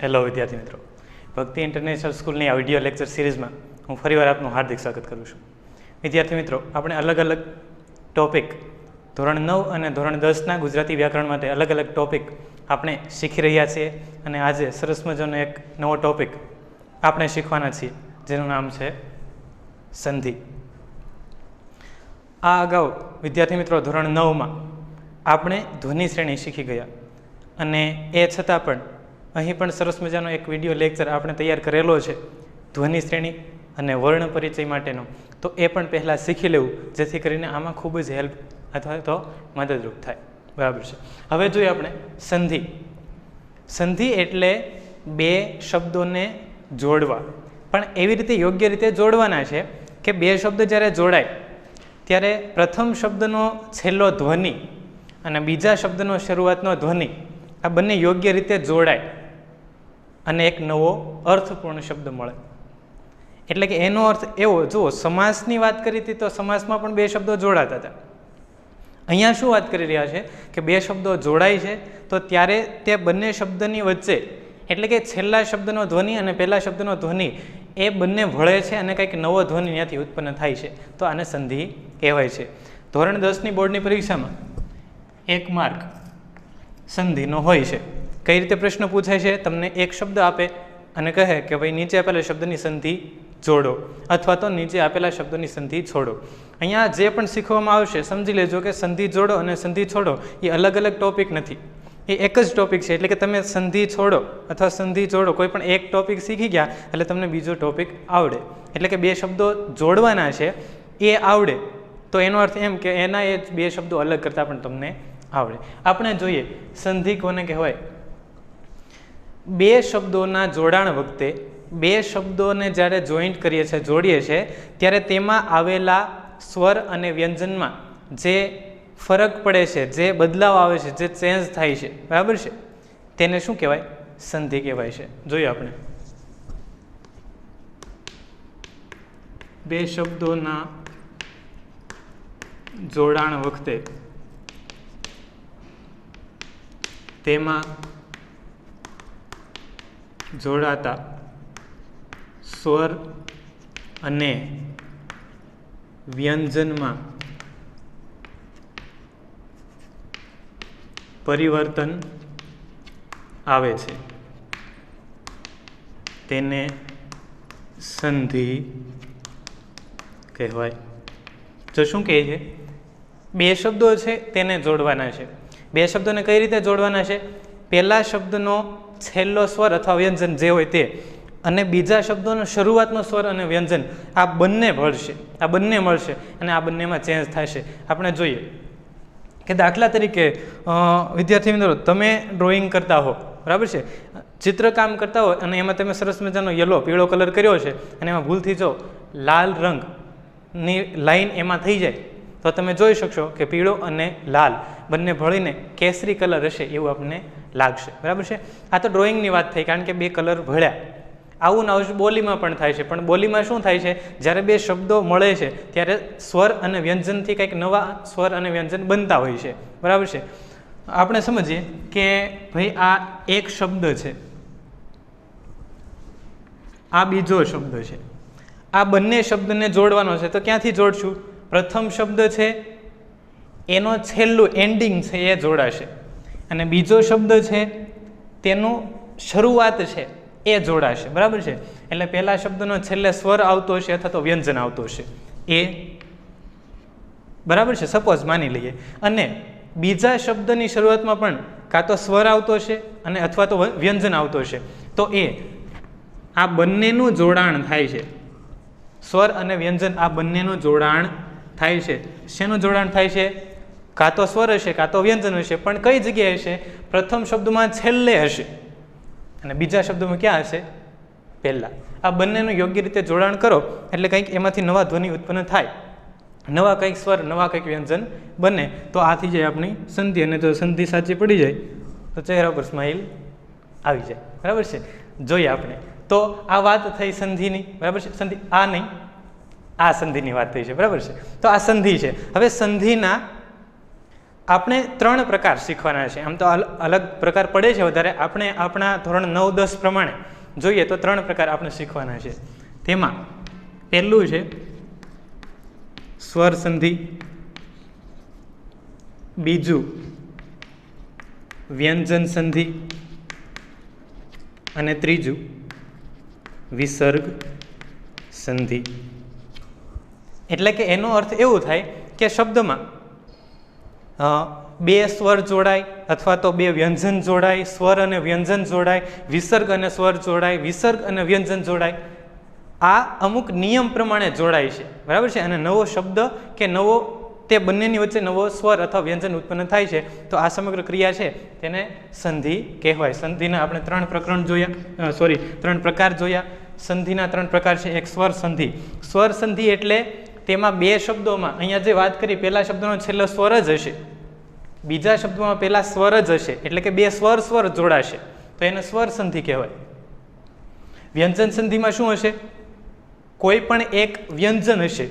Hello વિદ્યાર્થી મિત્રો, ભક્તિ ઇન્ટરનેશનલ સ્કૂલની આ વિડીયો લેક્ચર સિરીઝમાં હું ફરીવાર આપનું હાર્દિક સ્વાગત કરું છું. વિદ્યાર્થી મિત્રો, આપણે અલગ અલગ ટોપિક ધોરણ 9 અને ધોરણ 10ના ગુજરાતી વ્યાકરણ માટે અલગ અલગ ટોપિક આપણે શીખી રહ્યા છીએ અને આજે સરસ મજાનો એક નવો ટોપિક આપણે શીખવાના છીએ જેનું નામ છે સંધિ. આ અગાઉ વિદ્યાર્થી મિત્રો ધોરણ 9માં આપણે ધ્વનિ શ્રેણી શીખી ગયા અને એ છતાં પણ અહીં પણ સરસ મજાનો એક વિડીયો લેક્ચર આપણે તૈયાર કરેલો છે ધ્વનિ શ્રેણી અને વર્ણ પરિચય માટેનો. તો એ પણ પહેલાં શીખી લેવું જેથી કરીને આમાં ખૂબ જ હેલ્પ અથવા તો મદદરૂપ થાય. બરાબર છે. હવે જોઈએ આપણે સંધિ. સંધિ એટલે બે શબ્દોને જોડવા, પણ એવી રીતે યોગ્ય રીતે જોડવાના છે કે બે શબ્દ જ્યારે જોડાય ત્યારે પ્રથમ શબ્દનો છેલ્લો ધ્વનિ અને બીજા શબ્દનો શરૂઆતનો ધ્વનિ આ બંને યોગ્ય રીતે જોડાય અને એક નવો અર્થપૂર્ણ શબ્દ મળે. એટલે કે એનો અર્થ એવો, જુઓ સમાસની વાત કરી હતી તો સમાસમાં પણ બે શબ્દો જોડાતા હતા. અહીંયા શું વાત કરી રહ્યા છે કે બે શબ્દો જોડાય છે તો ત્યારે તે બંને શબ્દની વચ્ચે એટલે કે છેલ્લા શબ્દનો ધ્વનિ અને પહેલા શબ્દનો ધ્વનિ એ બંને ભળે છે અને કંઈક નવો ધ્વનિ ત્યાંથી ઉત્પન્ન થાય છે, તો આને સંધિ કહેવાય છે. ધોરણ 10ની બોર્ડની પરીક્ષામાં 1 માર્ક સંધિનો હોય છે. કઈ રીતે પ્રશ્ન પૂછાય છે? તમને એક શબ્દ આપે અને કહે કે ભાઈ નીચે આપેલા શબ્દની સંધિ જોડો અથવા તો નીચે આપેલા શબ્દોની સંધિ છોડો. અહીંયા જે પણ શીખવામાં આવશે સમજી લેજો કે સંધિ જોડો અને સંધિ છોડો એ અલગ અલગ ટોપિક નથી, એ એક જ ટોપિક છે. એટલે કે તમે સંધિ છોડો અથવા સંધિ જોડો કોઈ પણ એક ટોપિક શીખી ગયા એટલે તમને બીજો ટોપિક આવડે. એટલે કે બે શબ્દો જોડવાના છે એ આવડે તો એનો અર્થ એમ કે એના એ બે શબ્દો અલગ કરતાં પણ તમને આવડે. આપણે જોઈએ સંધિ કોને કહેવાય. બે શબ્દોના જોડાણ વખતે બે શબ્દોને જ્યારે જોઈન્ટ કરીએ છીએ, જોડીએ છીએ, ત્યારે તેમાં આવેલા સ્વર અને વ્યંજનમાં જે ફરક પડે છે, જે બદલાવ આવે છે, જે ચેન્જ થાય છે, બરાબર છે, તેને શું કહેવાય? સંધિ કહેવાય છે. જોઈએ આપણે બે શબ્દોના જોડાણ વખતે તેમાં જોડાતા સ્વર અને વ્યંજનમાં પરિવર્તન આવે છે તેને સંધિ કહેવાય. જો શું કહે છે? બે શબ્દો છે તેને જોડવાના છે. બે શબ્દોને કઈ રીતે જોડવાના છે? પહેલા શબ્દનો છેલ્લો સ્વર અથવા વ્યંજન જે હોય તે અને બીજા શબ્દોનો શરૂઆતનો સ્વર અને વ્યંજન આ બંને ભળશે, આ બંને મળશે અને આ બંનેમાં ચેન્જ થશે. આપણે જોઈએ કે દાખલા તરીકે વિદ્યાર્થી મિત્રો તમે ડ્રોઈંગ કરતા હો, બરાબર છે, ચિત્રકામ કરતા હો અને એમાં તમે સરસ મજાનો યલો પીળો કલર કર્યો છે અને એમાં ભૂલથી જો લાલ રંગની લાઈન એમાં થઈ જાય તો તમે જોઈ શકશો કે પીળો અને લાલ બંને ભળીને કેસરી કલર હશે એવું આપણને લાગશે, બરાબર છે. આ તો ડ્રોઈંગની વાત થઈ કારણ કે બે કલર ભળ્યા. આવું ના આવું બોલીમાં પણ થાય છે, પણ બોલીમાં શું થાય છે? જ્યારે બે શબ્દો મળે છે ત્યારે સ્વર અને વ્યંજનથી કંઈક નવા સ્વર અને વ્યંજન બનતા હોય છે, બરાબર છે. આપણે સમજીએ કે ભાઈ આ એક શબ્દ છે, આ બીજો શબ્દ છે, આ બંને શબ્દને જોડવાનો છે તો ક્યાંથી જોડશું? પ્રથમ શબ્દ છે એનો છેલ્લું એન્ડિંગ છે એ જોડાશે અને બીજો શબ્દ છે તેનું શરૂઆત છે એ જોડાશે, બરાબર છે. એટલે પહેલા શબ્દનો છેલ્લે સ્વર આવતો હશે અથવા તો વ્યંજન આવતો હશે એ, બરાબર છે, સપોઝ માની લઈએ. અને બીજા શબ્દની શરૂઆતમાં પણ કાં તો સ્વર આવતો હશે અને અથવા તો વ્યંજન આવતો હશે તો એ આ બંનેનું જોડાણ થાય છે. સ્વર અને વ્યંજન આ બંનેનું જોડાણ થાય છે. શેનું જોડાણ થાય છે? કાં તો સ્વર હશે કાં તો વ્યંજન હશે, પણ કઈ જગ્યાએ હશે? પ્રથમ શબ્દમાં છેલ્લે હશે અને બીજા શબ્દોમાં ક્યાં હશે? પહેલા. આ બંનેનું યોગ્ય રીતે જોડાણ કરો એટલે કંઈક એમાંથી નવા ધ્વનિ ઉત્પન્ન થાય, નવા કંઈક સ્વર, નવા કંઈક વ્યંજન બને તો આ થઈ જાય આપણી સંધિ. અને જો સંધિ સાચી પડી જાય તો ચહેરા પર સ્માઇલ આવી જાય, બરાબર છે. જોઈએ આપણે તો આ વાત થઈ સંધિની, બરાબર છે. સંધિ આ નહીં, આ સંધિની વાત થઈ છે, બરાબર છે. તો આ સંધિ છે. હવે સંધિના આપણે 3 પ્રકાર શીખવાના છે. આમ તો અલગ પ્રકાર પડે છે વધારે. આપણે આપણા ધોરણ 9-10 પ્રમાણે જોઈએ તો 3 પ્રકાર આપણે શીખવાના છે. તેમાં પહેલું છે સ્વર સંધિ, બીજું વ્યંજન સંધિ અને ત્રીજું વિસર્ગ સંધિ. એટલે કે એનો અર્થ એવું થાય કે શબ્દમાં 2 સ્વર જોડાય અથવા તો 2 વ્યંજન જોડાય, સ્વર અને વ્યંજન જોડાય, વિસર્ગ અને સ્વર જોડાય, વિસર્ગ અને વ્યંજન જોડાય. આ અમુક નિયમ પ્રમાણે જોડાય છે, બરાબર છે. અને નવો શબ્દ કે નવો તે બંનેની વચ્ચે નવો સ્વર અથવા વ્યંજન ઉત્પન્ન થાય છે. તો આ સમગ્ર ક્રિયા છે તેને સંધિ કહેવાય. સંધિના આપણે 3 પ્રકાર જોયા. સંધિના 3 પ્રકાર છે. એક સ્વર સંધિ. સ્વર સંધિ એટલે તેમાં 2 શબ્દોમાં, અહીંયા જે વાત કરી પહેલા શબ્દનો છેલ્લો સ્વર જ હશે, બીજા શબ્દોમાં પહેલા સ્વર જ હશે, એટલે કે 2 સ્વર જોડાશે, તો એને સ્વર સંધિ કહેવાય. વ્યંજન સંધિમાં શું હશે? કોઈ પણ એક વ્યંજન હશે.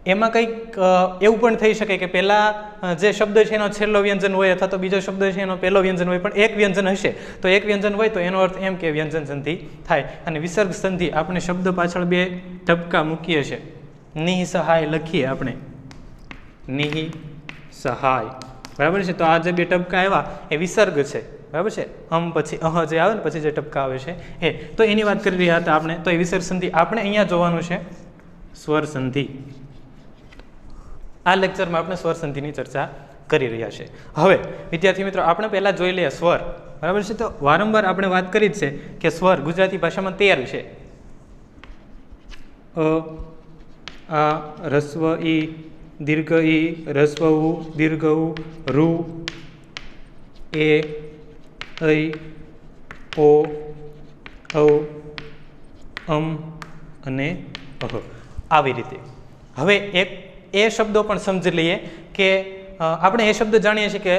એમાં કંઈક એવું પણ થઈ શકે કે પહેલા જે શબ્દ છે એનો છેલ્લો વ્યંજન હોય અથવા તો બીજો શબ્દ છે એનો પહેલો વ્યંજન હોય, પણ એક વ્યંજન હશે. તો એક વ્યંજન હોય તો એનો અર્થ એમ કે વ્યંજન સંધિ થાય. અને વિસર્ગ સંધિ આપણે શબ્દ પાછળ 2 ટપકા મૂકીએ છીએ. નિઃ સહાય લખીએ આપણે, નિઃ સહાય, બરાબર છે. તો આ જે 2 ટપકા આવ્યા એ વિસર્ગ છે, બરાબર છે. પછી જે આવે ને પછી જે ટપકા આવે છે એ, તો એની વાત કરી રહ્યા હતા આપણે. તો એ વિસર્ગ સંધિ આપણે અહીંયા જોવાનું છે સ્વર સંધિ. આ લેક્ચરમાં આપણે સ્વર સંધિની ચર્ચા કરી રહ્યા છે. હવે વિદ્યાર્થી મિત્રો, આપણે પહેલા જોઈ લઈએ સ્વર, બરાબર છે. તો વારંવાર આપણે વાત કરી જ છે કે સ્વર ગુજરાતી ભાષામાં 13 છે. આ રસ્વ ઈ, દીર્ઘ ઈ, રસ્વ ઉ, દીર્ઘ ઉ, રૂ, એ, ઐ, ઓ, ઔ, અને અહ. આવી રીતે. હવે એ શબ્દો પણ સમજી લઈએ કે આપણે એ શબ્દ જાણીએ છીએ કે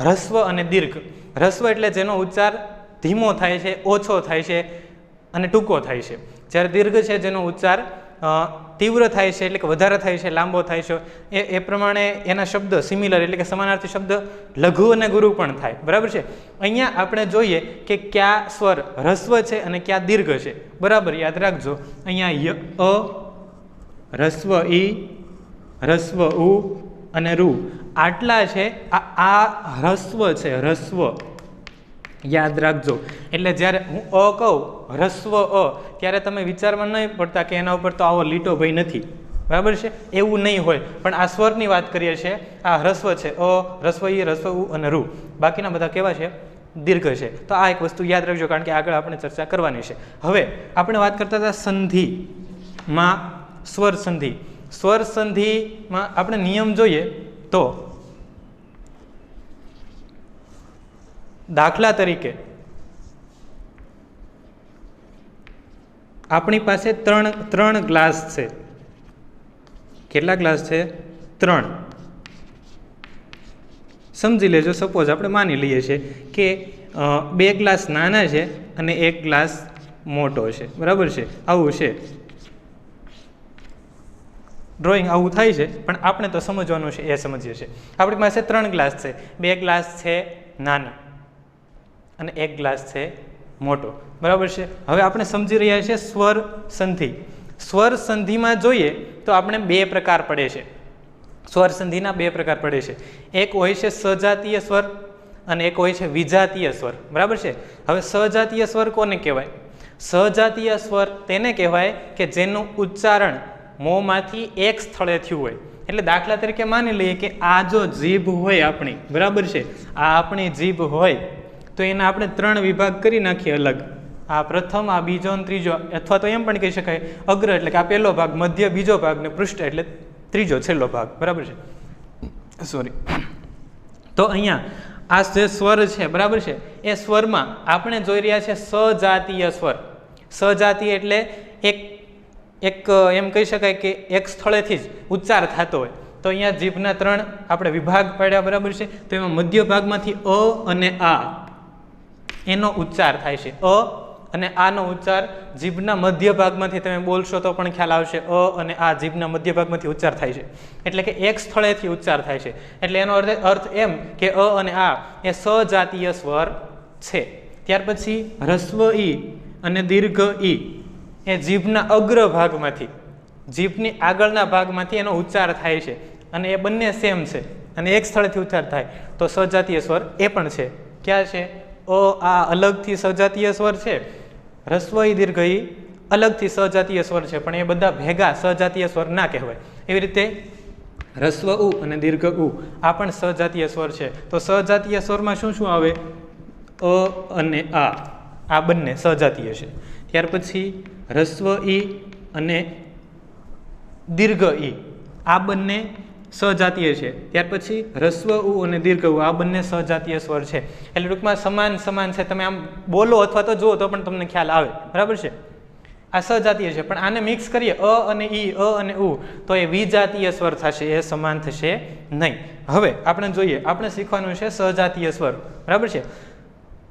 હ્રસ્વ અને દીર્ઘ. હ્રસ્વ એટલે જેનો ઉચ્ચાર ધીમો થાય છે, ઓછો થાય છે અને ટૂંકો થાય છે. જ્યારે દીર્ઘ છે જેનો ઉચ્ચાર તીવ્ર થાય છે, એટલે કે વધારે થાય છે, લાંબો થાય છે. એ પ્રમાણે એના શબ્દ સિમિલર એટલે કે સમાનાર્થી શબ્દ લઘુ અને ગુરુ પણ થાય, બરાબર છે. અહીંયા આપણે જોઈએ કે કયા સ્વર હ્રસ્વ છે અને કયા દીર્ઘ છે. બરાબર યાદ રાખજો. અહીંયા હ્રસ્વ ઈ, હ્રસ્વ ઉ અને રૂ આટલા છે. આ હ્રસ્વ છે, હ્રસ્વ, યાદ રાખજો. એટલે જ્યારે હું અ કહું હ્રસ્વ અ, ત્યારે તમે વિચારમાં નહીં પડતા કે એના ઉપર તો આવો લીટો ભાઈ નથી, બરાબર છે. એવું નહીં હોય. પણ આ સ્વરની વાત કરીએ છીએ. આ હ્રસ્વ છે, અ, હ્રસ્વ ઈ, હ્રસ્વ ઉ અને રૂ. બાકીના બધા કેવા છે? દીર્ઘ છે. તો આ એક વસ્તુ યાદ રાખજો, કારણ કે આગળ આપણે ચર્ચા કરવાની છે. હવે આપણે વાત કરતા હતા સંધિમાં સ્વર સંધિ. સ્વર સંધિમાં આપણે નિયમ જોઈએ તો દાખલા તરીકે આપણી પાસે ત્રણ ગ્લાસ છે. કેટલા ગ્લાસ છે? 3. સમજી લેજો. સપોઝ આપણે માની લઈએ છીએ કે 2 ગ્લાસ નાના છે અને 1 ગ્લાસ મોટો છે, બરાબર છે. આવું છે ડ્રોઈંગ, આવું થાય છે, પણ આપણે તો સમજવાનું છે એ સમજીએ છીએ. આપણી પાસે 3 ગ્લાસ છે. 2 ગ્લાસ છે નાના અને 1 ગ્લાસ છે મોટો, બરાબર છે. હવે આપણે સમજી રહ્યા છીએ સ્વર સંધિ. સ્વર સંધિમાં જોઈએ તો આપણે 2 પ્રકાર પડે છે. સ્વર સંધિના 2 પ્રકાર પડે છે. એક હોય છે સજાતીય સ્વર અને એક હોય છે વિજાતીય સ્વર, બરાબર છે. હવે સજાતીય સ્વર કોને કહેવાય? સજાતીય સ્વર તેને કહેવાય કે જેનું ઉચ્ચારણ મોંમાંથી એક સ્થળે થયું હોય. એટલે દાખલા તરીકે માની લઈએ કે આ જો જીભ હોય આપણી, બરાબર છે. આ આપણી જીભ હોય તો એના આપણે 3 વિભાગ કરી નાખીએ અલગ. આ પ્રથમ, આ બીજો અને ત્રીજો, અથવા તો એમ પણ કહી શકાય અગ્ર એટલે કે આ પહેલો ભાગ, મધ્ય બીજો ભાગ ને પૃષ્ઠ એટલે ત્રીજો છેલ્લો ભાગ, બરાબર છે. સોરી. તો અહીંયા આ જે સ્વર છે, બરાબર છે, એ સ્વરમાં આપણે જોઈ રહ્યા છે સજાતીય સ્વર. સજાતીય એટલે એક એમ કહી શકાય કે એક સ્થળેથી જ ઉચ્ચાર થતો હોય. તો અહીંયા જીભના 3 આપણે વિભાગ પાડ્યા, બરાબર છે. તો એમાં મધ્ય ભાગમાંથી અ અને આ એનો ઉચ્ચાર થાય છે. અ અને આનો ઉચ્ચાર જીભના મધ્ય ભાગમાંથી તમે બોલશો તો પણ ખ્યાલ આવશે. અ અને આ જીભના મધ્ય ભાગમાંથી ઉચ્ચાર થાય છે, એટલે કે એક સ્થળેથી ઉચ્ચાર થાય છે. એટલે એનો અર્થ એમ કે અ અને આ એ સજાતીય સ્વર છે. ત્યાર પછી હ્રસ્વ ઈ અને દીર્ઘ ઈ એ જીભના અગ્ર ભાગમાંથી, જીભની આગળના ભાગમાંથી એનો ઉચ્ચાર થાય છે, અને એ બંને સેમ છે અને એક સ્થળેથી ઉચ્ચાર થાય તો સજાતીય સ્વર એ પણ છે. ક્યાં છે? અ આ અલગથી સજાતીય સ્વર છે, હ્રસ્વ ઈ દીર્ઘ ઈ અલગથી સજાતીય સ્વર છે, પણ એ બધા ભેગા સજાતીય સ્વર ના કહેવાય. એવી રીતે હ્રસ્વ ઉ અને દીર્ઘ ઉ આ પણ સજાતીય સ્વર છે. તો સજાતીય સ્વરમાં શું શું આવે? અ અને આ બંને સજાતીય છે. ત્યાર પછી હ્રસ્વ ઈ અને દીર્ઘ ઈ આ બંને સજાતીય છે. ત્યાર પછી હ્રસ્વ ઉ અને દીર્ઘ ઉ આ બંને સજાતીય સ્વર છે. એટલે ટૂંકમાં સમાન સમાન છે. તમે આમ બોલો અથવા તો જુઓ તો પણ તમને ખ્યાલ આવે. બરાબર છે? આ સજાતીય છે, પણ આને મિક્સ કરીએ અ અને ઈ, અ અને ઉ, તો એ વિજાતીય સ્વર થશે, એ સમાન થશે નહીં. હવે આપણે જોઈએ, આપણે શીખવાનું છે સજાતીય સ્વર. બરાબર છે?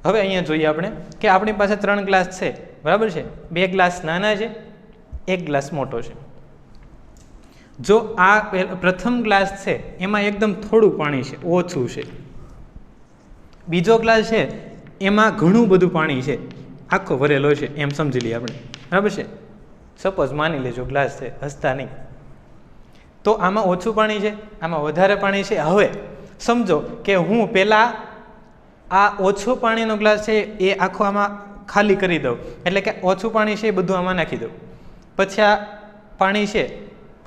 હવે અહીંયા જોઈએ આપણે કે આપણી પાસે 3 ગ્લાસ છે. બરાબર છે? 2 ગ્લાસ નાના છે, 1 ગ્લાસ મોટો છે. જો આ પ્રથમ ગ્લાસ છે એમાં એકદમ થોડું પાણી છે, ઓછું છે. બીજો ગ્લાસ છે એમાં ઘણું બધું પાણી છે, આખો ભરેલો છે, એમ સમજી લઈએ આપણે. બરાબર છે? સપોઝ માની લેજો ગ્લાસ છે, હસતા નહીં. તો આમાં ઓછું પાણી છે, આમાં વધારે પાણી છે. હવે સમજો કે હું પહેલાં આ ઓછું પાણીનો ગ્લાસ છે એ આખો આમાં ખાલી કરી દઉં, એટલે કે ઓછું પાણી છે એ બધું આમાં નાખી દઉં. પછી આ પાણી છે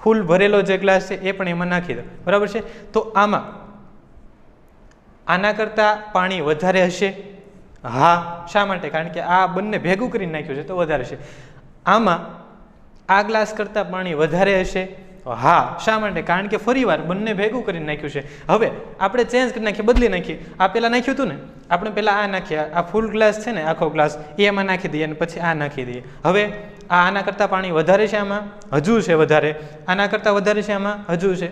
ફૂલ ભરેલો જે ગ્લાસ છે એ પણ એમાં નાખી દઉં. બરાબર છે? તો આમાં આના કરતાં પાણી વધારે હશે? હા. શા માટે? કારણ કે આ બંને ભેગું કરીને નાખ્યું છે તો વધારે છે. આમાં આ ગ્લાસ કરતાં પાણી વધારે હશે? હા. શા માટે? કારણ કે ફરીવાર બંને ભેગું કરીને નાખ્યું છે. હવે આપણે ચેન્જ કરી નાખીએ, બદલી નાખીએ. આ પહેલાં નાખ્યું હતું ને, આપણે પહેલાં આ નાખ્યા, આ ફૂલ ગ્લાસ છે ને આખો ગ્લાસ એ એમાં નાખી દઈએ અને પછી આ નાખી દઈએ. હવે આના કરતાં પાણી વધારે છે, આમાં હજુ છે વધારે, આના કરતાં વધારે છે, આમાં હજુ છે.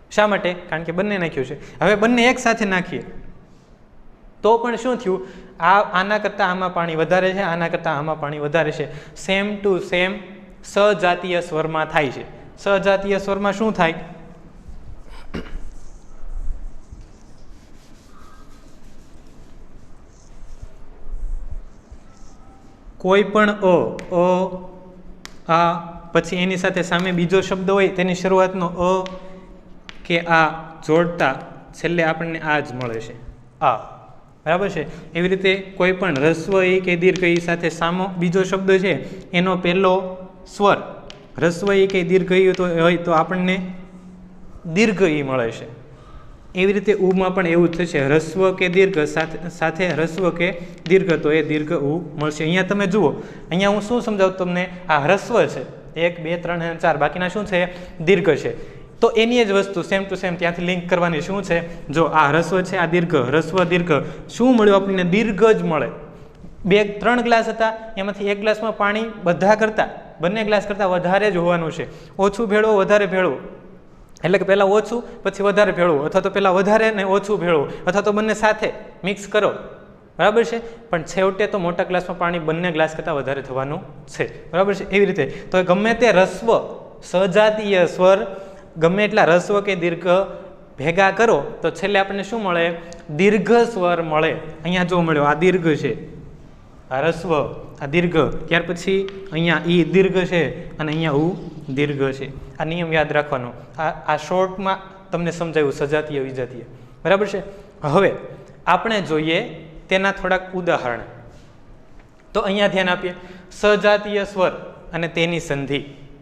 શા માટે? કારણ કે બંને નાખ્યું છે. હવે બંને એક સાથે નાખીએ તો પણ શું થયું? આના કરતાં આમાં પાણી વધારે છે, આના કરતાં આમાં પાણી વધારે છે. સેમ ટુ સેમ સજાતીય સ્વરમાં થાય છે. સજાતીય સ્વરમાં શું થાય? કોઈ પણ આ પછી એની સાથે સામે બીજો શબ્દ હોય તેની શરૂઆતનો અ કે આ જોડતા છેલ્લે આપણને આ જ મળે છે, આ. બરાબર છે? એવી રીતે કોઈ પણ હ્રસ્વ ઈ કે દીર્ઘ ઈ સાથે સામો બીજો શબ્દ છે એનો પહેલો સ્વર હ્રસ્વ ઈ કે દીર્ઘ ઈ હોય તો આપણને દીર્ઘ ઈ મળે છે. એવી રીતે ઉમાં પણ એવું જ થશે, હ્રસ્વ કે દીર્ઘ સાથે હ્રસ્વ કે દીર્ઘ તો એ દીર્ઘ ઉ મળશે. અહીંયા તમે જુઓ, અહીંયા હું શું સમજાવું તમને? આ હ્રસ્વ છે 1 2 3 અને 4, બાકીના શું છે? દીર્ઘ છે. તો એની જ વસ્તુ સેમ ટુ સેમ ત્યાંથી લિંક કરવાની. શું છે? જો આ હ્રસ્વ છે, આ દીર્ઘ, હ્રસ્વ દીર્ઘ, શું મળ્યું આપણને? દીર્ઘ જ મળે. 3 ગ્લાસ હતા, એમાંથી 1 ગ્લાસમાં પાણી બધા કરતાં, બંને ગ્લાસ કરતાં વધારે જ હોવાનું છે. ઓછું ભેળવો, વધારે ભેળવો, એટલે કે પહેલાં ઓછું પછી વધારે ભેળવું, અથવા તો પહેલાં વધારે ને ઓછું ભેળવું, અથવા તો બંને સાથે મિક્સ કરો. બરાબર છે? પણ છેવટે તો મોટા ગ્લાસમાં પાણી બંને ગ્લાસ કરતાં વધારે થવાનું છે. બરાબર છે? એવી રીતે તો ગમે તે હ્રસ્વ સજાતીય સ્વર, ગમે એટલા હ્રસ્વ કે દીર્ઘ ભેગા કરો તો છેલ્લે આપણને શું મળે? દીર્ઘ સ્વર મળે. અહીંયા જો મળ્યો, આ દીર્ઘ છે, આ હ્રસ્વ, આ દીર્ઘ, ત્યાર પછી અહીંયા ઈ દીર્ઘ છે અને અહીંયા ઉ દીર્ઘ છે. આ નિયમ યાદ રાખવાનો. આ શોર્ટમાં તમને સમજાયું સજાતીય વિજાતીય. બરાબર છે? હવે આપણે જોઈએ તેના થોડાક ઉદાહરણ. તો અહીંયા ધ્યાન આપીએ, સજાતીય સ્વર અને તેની સંધિ.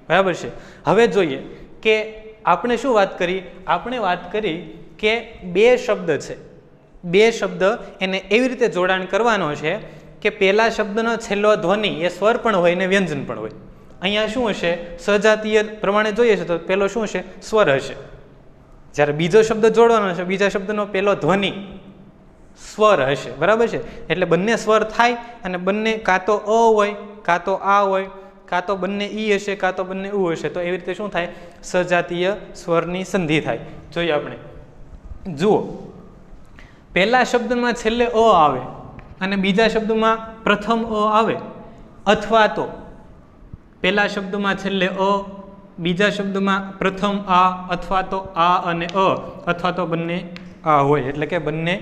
બરાબર છે? હવે જોઈએ કે આપણે શું વાત કરી? આપણે વાત કરી કે 2 શબ્દ છે, 2 શબ્દ એને એવી રીતે જોડાણ કરવાનો છે કે પહેલા શબ્દનો છેલ્લો ધ્વનિ એ સ્વર પણ હોય ને વ્યંજન પણ હોય. અહીંયા શું હશે? સજાતીય પ્રમાણે જોઈએ છે તો પહેલો શું હશે? સ્વર હશે. જ્યારે બીજો શબ્દ જોડવાનો છે, બીજા શબ્દનો પહેલો ધ્વનિ સ્વર હશે. બરાબર છે? એટલે બંને સ્વર થાય અને બંને કાં તો અ હોય, કાં તો આ હોય, કાં તો બંને ઈ હશે, કાં તો બંને ઉ હશે. તો એવી રીતે શું થાય? સજાતીય સ્વરની સંધિ થાય. જોઈએ આપણે. જુઓ, પહેલા શબ્દમાં છેલ્લે અ આવે અને બીજા શબ્દમાં પ્રથમ અ આવે અથવા તો પહેલા શબ્દમાં છેલ્લે અ, બીજા શબ્દમાં પ્રથમ આ અથવા તો આ અને અ અથવા તો બંને આ હોય, એટલે કે બંને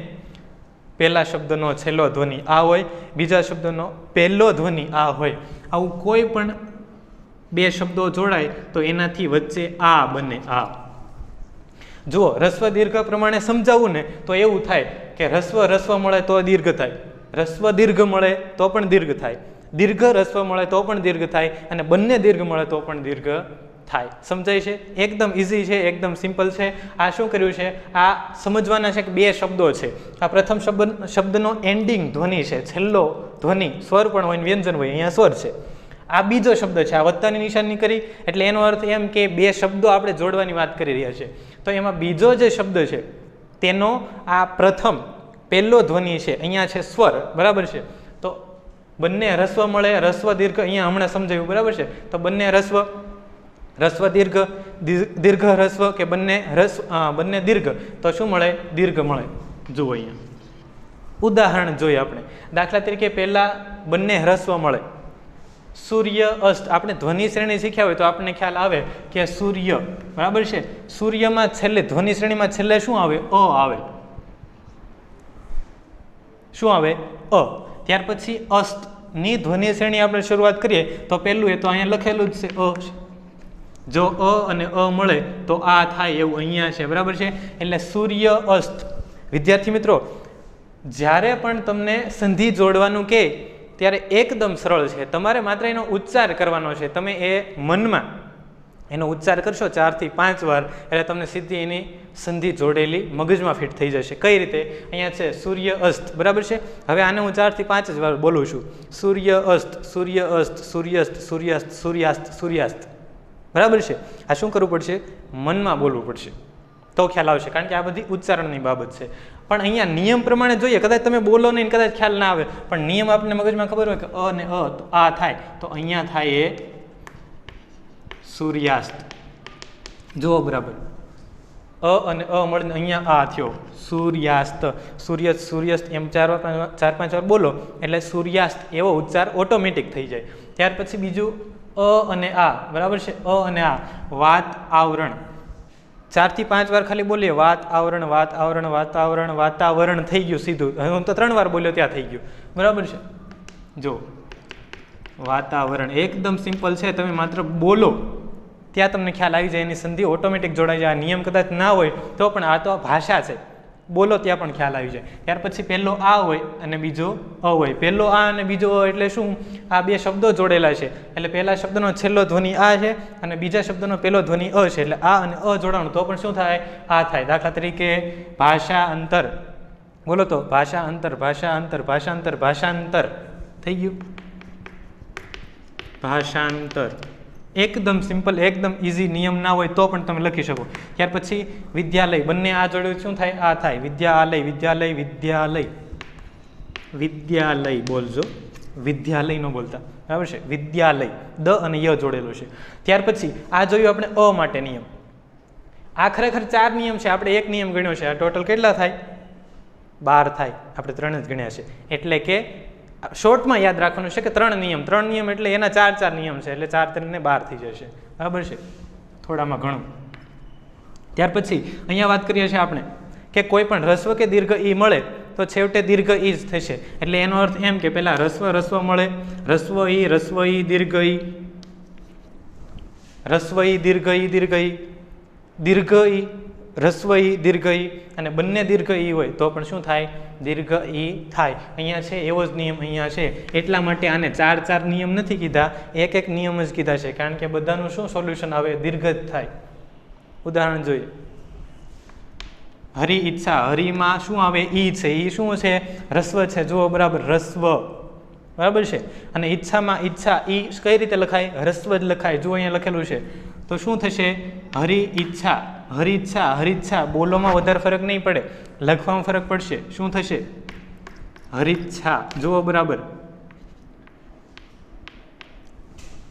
પહેલા શબ્દનો છેલ્લો ધ્વનિ આ હોય, બીજા શબ્દનો પહેલો ધ્વનિ આ હોય. આવું કોઈ પણ બે શબ્દો જોડાય તો એનાથી વચ્ચે આ બને. આ જુઓ, રસ્વ દીર્ઘ પ્રમાણે સમજાવવું ને તો એવું થાય કે રસ્વ મળે તો દીર્ઘ થાય, રસ્વ દીર્ઘ મળે તો પણ દીર્ઘ થાય, દીર્ઘ રસ્વ મળે તો પણ દીર્ઘ થાય, અને બંને દીર્ઘ મળે તો પણ દીર્ઘ થાય. સમજાય છે? એકદમ ઇઝી છે, એકદમ સિમ્પલ છે. આ શું કર્યું છે, આ સમજવાના છે કે બે શબ્દો છે. આ પ્રથમ શબ્દનો એન્ડિંગ ધ્વનિ છે, છેલ્લો ધ્વનિ સ્વર પણ હોય, વ્યંજન હોય, અહીંયા સ્વર છે. આ બીજો શબ્દ છે, આ વત્તાની નિશાની કરી એટલે એનો અર્થ એમ કે બે શબ્દો આપણે જોડવાની વાત કરી રહ્યા છે. તો એમાં બીજો જે શબ્દ છે તેનો આ પ્રથમ પહેલો ધ્વનિ છે, અહીંયા છે સ્વર, બરાબર છે. તો બંને રસ્વ મળે, રસ્વ દીર્ઘ, અહીંયા હમણાં સમજાયું, બરાબર છે. તો બંને રસ્વ દીર્ઘ, દીર્ઘ રસ્વ કે બંને દીર્ઘ, તો શું મળે? દીર્ઘ મળે. જુઓ અહીંયા ઉદાહરણ જોઈએ આપણે. દાખલા તરીકે પહેલા બંને રસ્વ મળે, સૂર્ય અસ્ત. આપણે ધ્વનિ શ્રેણી શીખ્યા હોય તો આપણને ખ્યાલ આવે કે સૂર્ય, બરાબર છે. સૂર્યમાં છેલ્લે ધ્વનિ શ્રેણીમાં છેલ્લે શું આવે? અ આવે. શું આવે? અ. ત્યાર પછી અસ્તની ધ્વનિ શ્રેણી આપણે શરૂઆત કરીએ તો પહેલું એ તો અહીંયા લખેલું જ છે અ. જો અ અને અ મળે તો આ થાય એવું અહીંયા છે, બરાબર છે. એટલે સૂર્ય અસ્ત. વિદ્યાર્થી મિત્રો, જ્યારે પણ તમને સંધિ જોડવાનું કહે ત્યારે એકદમ સરળ છે. તમારે માત્ર એનો ઉચ્ચાર કરવાનો છે. તમે એ મનમાં એનો ઉચ્ચાર કરશો 4 થી 5 વાર એટલે તમને સીધી એની સંધિ જોડેલી મગજમાં ફિટ થઈ જશે. કઈ રીતે? અહીંયા છે સૂર્ય અસ્ત, બરાબર છે. હવે આને હું 4 થી 5 જ વાર બોલું છું. સૂર્ય અસ્ત, સૂર્ય અસ્ત, સૂર્યાસ્ત, સૂર્યાસ્ત, સૂર્યાસ્ત, સૂર્યાસ્ત, બરાબર છે. આ શું કરવું પડશે? મનમાં બોલવું પડશે તો ખ્યાલ આવશે, કારણ કે આ બધી ઉચ્ચારણની બાબત છે. પણ અહીંયા નિયમ પ્રમાણે જોઈએ, કદાચ તમે બોલો નહીં, કદાચ ખ્યાલ ના આવે, પણ નિયમ આપણને મગજમાં ખબર હોય કે અ ને અ તો આ થાય, તો અહીંયા થાય એ સૂર્યાસ્ત. જુઓ બરાબર, અ અને અ મળીને અહીંયા આ થયો સૂર્યાસ્ત. સૂર્યાસ્ત એમ 4-5 વાર બોલો એટલે સૂર્યાસ્ત એવો ઉચ્ચાર ઓટોમેટિક થઈ જાય. ત્યાર પછી બીજું અ અને આ, બરાબર છે. અ અને આ વાત આવરણ. 4 થી 5 વાર ખાલી બોલીએ વાત આવરણ, વાત આવરણ, વાતાવરણ, વાતાવરણ થઈ ગયું સીધું. હવે હું તો 3 વાર બોલ્યો ત્યાં થઈ ગયું, બરાબર છે. જો વાતાવરણ એકદમ સિમ્પલ છે, તમે માત્ર બોલો ત્યાં તમને ખ્યાલ આવી જાય, એની સંધિ ઓટોમેટિક જોડાઈ જાય. આ નિયમ કદાચ ના હોય તો પણ આ તો ભાષા છે, બોલો ત્યાં પણ ખ્યાલ આવી જાય. ત્યાર પછી પહેલો આ હોય અને બીજો અ હોય. પહેલો આ અને બીજો અ એટલે શું? આ બે શબ્દો જોડેલા છે એટલે પહેલા શબ્દનો છેલ્લો ધ્વનિ આ છે અને બીજા શબ્દનો પહેલો ધ્વનિ અ છે, એટલે આ અને અ જોડાણું તો પણ શું થાય? આ થાય. દાખલા તરીકે ભાષા અંતર બોલો તો ભાષા અંતર, ભાષા અંતર, ભાષાંતર, ભાષાંતર થઈ ગયું ભાષાંતર. એકદમ સિમ્પલ, એકદમ ઇઝી. નિયમ ના હોય તો પણ તમે લખી શકો. ત્યાર પછી વિદ્યાલય, બંને આ જોડે શું થાય? આ થાય. વિદ્યાલય, વિદ્યાલય, વિદ્યાલય, વિદ્યાલય બોલજો, વિદ્યાલય ન બોલતા, બરાબર છે. વિદ્યાલય, દ અને ય જોડેલું છે. ત્યાર પછી આ જોયું આપણે અ માટે નિયમ. આ ખરેખર 4 નિયમ છે, આપણે એક નિયમ ગણ્યો છે. આ ટોટલ કેટલા થાય? 12 થાય. આપણે 3 જ ગણ્યા છે. એટલે કે શોર્ટમાં યાદ રાખવાનું છે કે 3 નિયમ. 3 નિયમ એટલે એના 4 નિયમ છે, એટલે 4 3 ને 12 થઈ જશે, બરાબર છે. થોડામાં ઘણું. ત્યાર પછી અહીંયા વાત કરીએ છીએ આપણે કે કોઈ પણ રસ્વ કે દીર્ઘ ઈ મળે તો છેવટે દીર્ઘ ઈ જ થશે. એટલે એનો અર્થ એમ કે પેલા રસ્વ મળે, રસ્વ ઈ, દીર્ઘ ઈ, રસ્વ ઈ, દીર્ઘ ઈ, દીર્ઘ ઈ, દીર્ઘ ઈ, રસ્વ ઈ, દીર્ઘ ઈ, અને બંને દીર્ઘ ઈ હોય તો પણ શું થાય? દીર્ઘ ઈ થાય. અહીંયા છે એવો જ નિયમ અહીંયા છે. એટલા માટે આને 4 નિયમ નથી કીધા, એક નિયમ જ કીધા છે, કારણ કે બધાનું શું સોલ્યુશન આવે? દીર્ઘ જ થાય. ઉદાહરણ જોઈએ. હરિ ઈચ્છા, હરિમાં શું આવે? ઈ છે. ઈ શું છે? રસ્વ છે. જુઓ બરાબર, રસ્વ, બરાબર છે. અને ઈચ્છામાં ઈચ્છા, ઈ કઈ રીતે લખાય? રસ્વ જ લખાય. જુઓ અહીંયા લખેલું છે. તો શું થશે? હરિ ઈચ્છા, હરિચ્છા, હરિચ્છા. બોલોમાં વધારે ફરક નહીં પડે, લખવામાં ફરક પડશે. શું થશે? હરિચ્છા. જુઓ બરાબર,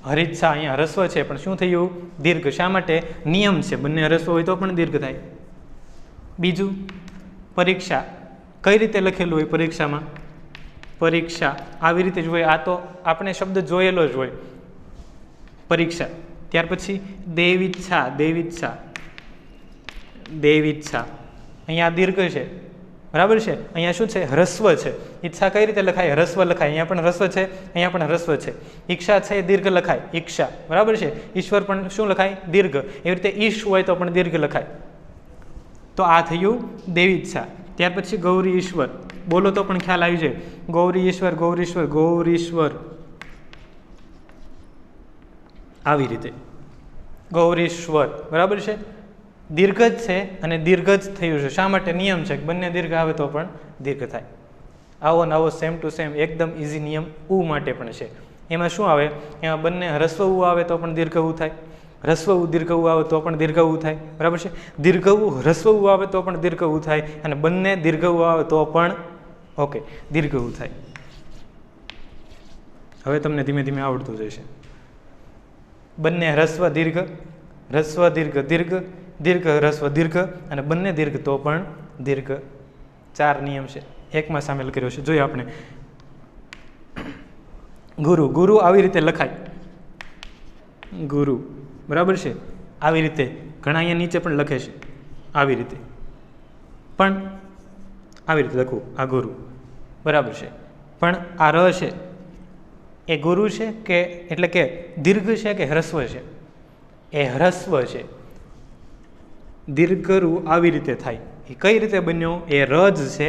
હરિચ્છા. અહીંયા રસ્વ છે પણ શું થયું? દીર્ઘ. શા માટે? નિયમ છે, બંને રસ્વ હોય તો પણ દીર્ઘ થાય. બીજું પરીક્ષા, કઈ રીતે લખેલું હોય પરીક્ષામાં? પરીક્ષા આવી રીતે જ હોય. આ તો આપણે શબ્દ જોયેલો જ હોય, પરીક્ષા. ત્યાર પછી દેવીચ્છા, દેવીચ્છા, દેવીચ્છા. અહીંયા દીર્ઘ છે, બરાબર છે. અહીંયા શું છે? હ્રસ્વ છે. ઈચ્છા કઈ રીતે લખાય? હ્રસ્વ લખાય. અહીંયા પણ હ્રસ્વ છે, અહીંયા પણ હ્રસ્વ છે. ઈક્ષા છે એ દીર્ઘ લખાય, ઈક્ષા, બરાબર છે. ઈશ્વર પણ શું લખાય? દીર્ઘ. એવી રીતે ઈશ હોય તો પણ દીર્ઘ લખાય. તો આ થયું દેવીચ્છા. ત્યાર પછી ગૌરી ઈશ્વર, બોલો તો પણ ખ્યાલ આવી જાય. ગૌરી ઈશ્વર, ગૌરીશ્વર, ગૌરીશ્વર, આવી રીતે ગૌરીશ્વર, બરાબર છે. દીર્ઘ જ છે અને દીર્ઘ જ થયું છે. શા માટે? નિયમ છે કે બંને દીર્ઘ આવે તો પણ દીર્ઘ થાય. આવો ને આવો સેમ ટુ સેમ એકદમ ઇઝી નિયમ ઉ માટે પણ છે. એમાં શું આવે? એમાં બંને હ્રસ્વ ઉ આવે તો પણ દીર્ઘ ઉ થાય, હ્રસ્વ ઉ દીર્ઘ ઉ આવે તો પણ દીર્ઘ ઉ થાય, બરાબર છે. દીર્ઘ ઉ હ્રસ્વ ઉ આવે તો પણ દીર્ઘ ઉ થાય, અને બંને દીર્ઘ ઉ આવે તો પણ ઓકે દીર્ઘ ઉ થાય. હવે તમને ધીમે ધીમે આવડતું જશે. બંને હ્રસ્વ દીર્ઘ, હ્રસ્વ દીર્ઘ દીર્ઘ, દીર્ઘ હ્રસ્વ દીર્ઘ, અને બંને દીર્ઘ તો પણ દીર્ઘ. 4 નિયમ છે, એકમાં સામેલ કર્યો છે. જોઈએ આપણે. ગુરુ, ગુરુ આવી રીતે લખાય, ગુરુ, બરાબર છે. આવી રીતે ઘણા અહીંયા નીચે પણ લખે છે, આવી રીતે પણ આવી રીતે લખવું, આ ગુરુ, બરાબર છે. પણ આ ર છે એ ગુરુ છે કે એટલે કે દીર્ઘ છે કે હ્રસ્વ છે? એ હ્રસ્વ છે. દીર્ઘરુ આવી રીતે થાય. એ કઈ રીતે બન્યો? એ ર જ છે,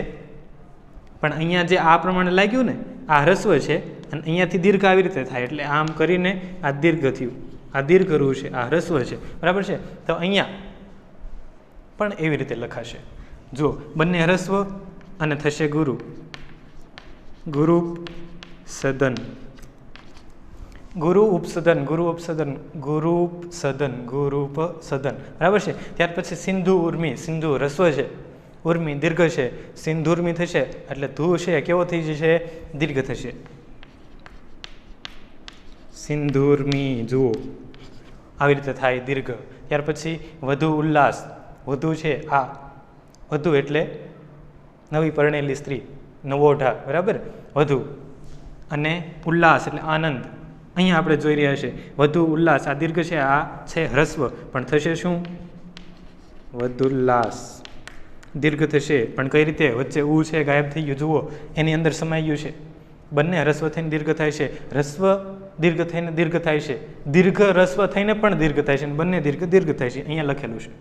પણ અહીંયા જે આ પ્રમાણે લાગ્યું ને, આ હ્રસ્વ છે અને અહીંયાથી દીર્ઘ આવી રીતે થાય, એટલે આમ કરીને આ દીર્ઘ થયું. આ દીર્ઘરુ છે, આ હ્રસ્વ છે, બરાબર છે. તો અહીંયા પણ એવી રીતે લખાશે. જો બંને હ્રસ્વ અને થશે ગુરુ, ગુરુ સદન, ગુરુ ઉપસદન, ગુરુ ઉપસદન, ગુરુ સદન, ગુરુપ સદન, બરાબર છે. ત્યાર પછી સિંધુ ઉર્મી, સિંધુ હ્રસ્વ છે, ઉર્મી દીર્ઘ છે, સિંધુર્મી થશે એટલે ધુ છે કેવો થઈ જશે? દીર્ઘ થશે. સિંધુર્મી, જુઓ આવી રીતે થાય દીર્ઘ. ત્યાર પછી વધુ ઉલ્લાસ, વધુ છે આ, વધુ એટલે નવી પરણેલી સ્ત્રી, નવોઢા, બરાબર. વધુ અને ઉલ્લાસ એટલે આનંદ. અહીંયા આપણે જોઈ રહ્યા છે વધુ ઉલ્લાસ, આ દીર્ઘ છે, આ છે હ્રસ્વ, પણ થશે શું? વધુલ્લાસ. દીર્ઘ થશે પણ કઈ રીતે? વચ્ચે ઉ છે ગાયબ થઈ ગયું, જુઓ એની અંદર સમાઈ ગયું છે. બંને હ્રસ્વ થઈને દીર્ઘ થાય છે, હ્રસ્વ દીર્ઘ થઈને દીર્ઘ થાય છે, દીર્ઘ હ્રસ્વ થઈને પણ દીર્ઘ થાય છે, અને બંને દીર્ઘ દીર્ઘ થાય છે. અહીંયા લખેલું છે.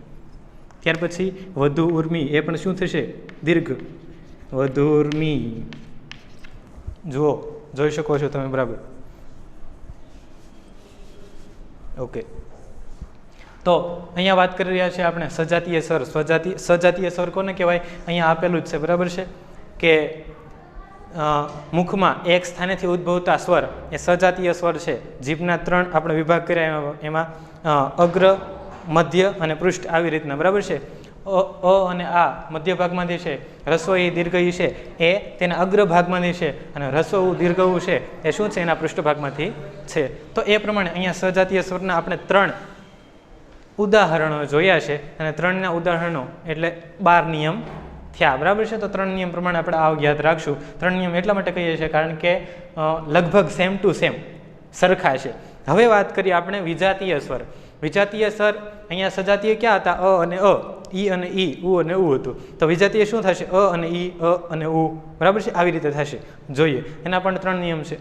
ત્યાર પછી વધુ ઉર્મી, એ પણ શું થશે? દીર્ઘ. વધુર્મી, જુઓ જોઈ શકો છો તમે, બરાબર. ઓકે. તો અહીંયા વાત કરી રહ્યા છીએ આપણે સજાતીય સ્વર. સજાતીય સ્વર કોને કહેવાય? અહીંયા આપેલું જ છે, બરાબર છે, કે મુખમાં એક સ્થાનેથી ઉદ્ભવતા સ્વર એ સજાતીય સ્વર છે. જીભના 3 આપણે વિભાગ કર્યા, એમાં અગ્ર, મધ્ય અને પૃષ્ઠ, આવી રીતના, બરાબર છે. અ અને આ મધ્ય ભાગમાંથી છે, હ્રસ્વ ઈ દીર્ઘ ઈ છે એ તેના અગ્ર ભાગમાંથી છે, અને હ્રસ્વ દીર્ઘ ઉ છે એ શું છે? એના પૃષ્ઠ ભાગમાંથી છે. તો એ પ્રમાણે અહીંયા સજાતીય સ્વરના આપણે 3 ઉદાહરણો જોયા છે, અને 3ના ઉદાહરણો એટલે 12 નિયમ થયા, બરાબર છે. તો 3 નિયમ પ્રમાણે આપણે આ યાદ રાખશું. 3 નિયમ એટલા માટે કહીએ છીએ કારણ કે લગભગ સેમ ટુ સેમ સરખા છે. હવે વાત કરીએ આપણે વિજાતીય સ્વર. વિજાતીય સ્વર અહીંયા સજાતીય ક્યાં હતા? અ અને અ, ઈ અને ઈ, ઉ અને ઉ હતું. તો વિજાતીય શું થશે? અ અને ઈ, અ અને ઉ, બરાબર છે. આવી રીતે થશે. જોઈએ, એના પણ 3 નિયમ છે.